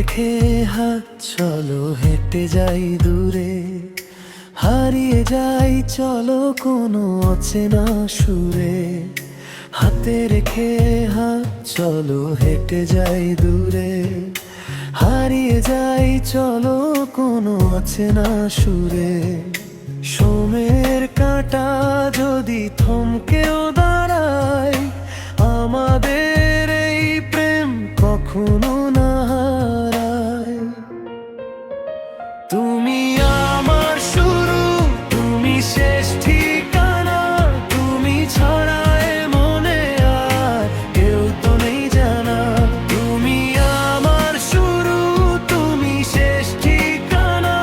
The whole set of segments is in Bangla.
রেখে হাত চলো হেঁটে যাই দূরে, হারিয়ে যাই চলো কোনো অচেনা সুরে। হাতে রেখে হাত চলো হেঁটে যাই দূরে, হারিয়ে যাই চলো কোনো অচেনা সুরে। সময়ের কাঁটা যদি থমকেও দাঁড়ায়, আমাদের এই প্রেম কখনো না হারায়। তুমি আমার শুরু, তুমি শেষ ঠিকানা, তুমি ছাড়া এ মনে আর কেউ তো নেই জানা। তুমি আমার শুরু, তুমি শেষ ঠিকানা,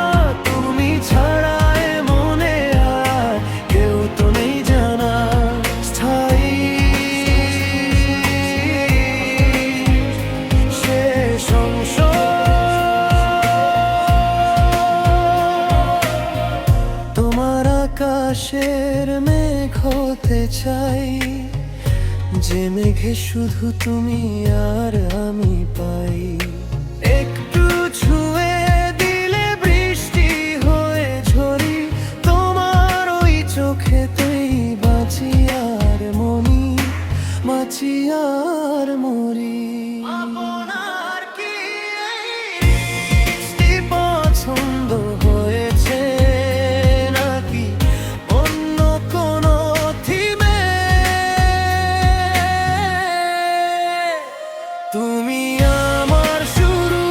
তুমি ছাড়া এ মনে আর কেউ তো নেই জানা। স্থায়ী শেষ অংশ, তোমার আকাশের মেঘ হতে চাই, যে মেঘে শুধু তুমি আর আমি পাই। একটু ছুঁয়ে দিলে বৃষ্টি হয়ে ঝরি, তোমার ওই চোখেতেই বাঁচি আর মরি, বাঁচি আর মরি। আপনার কি এই পছন্দ হয়েছে নাকি অন্য কোনো থিমে? তুমি আমার শুরু,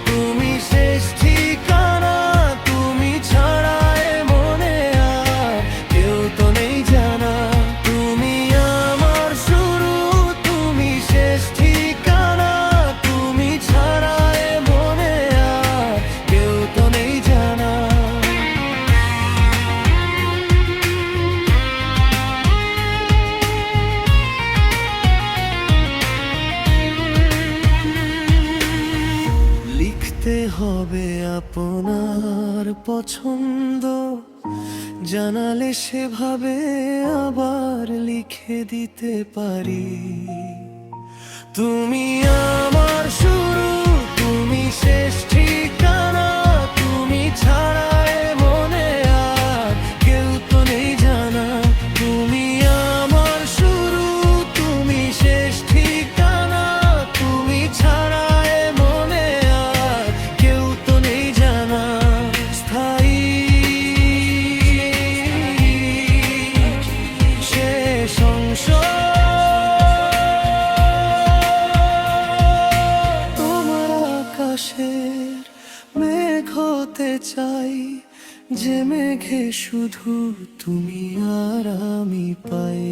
তুমি শেষ ঠিকানা, তুমি ছাড়া এ মনে আর কেউ তো নেই জানা। তুমি আমার শুরু, তুমি শেষ ঠিকানা, তুমি ছাড়া এ মনে আর কেউ তো নেই জানা। লিখতে হবে আপনার পছন্দ, জানালে সেভাবে আবার লিখে দিতে পারি। তুমি আমার শুরু, তুমি শেষ ঠিকানা, তুমি ছাড়া এ মনে আর কেউ তো নেই জানা। তুমি আমার শুরু, তুমি শেষ ঠিকানা, তুমি ছাড়া এ মনে আর কেউ তো নেই জানা। স্থায়ী শেষ অংশ, তোমার আকাশের মেঘ হতে চাই, যে মেঘে শুধু তুমি আর আমি পাই।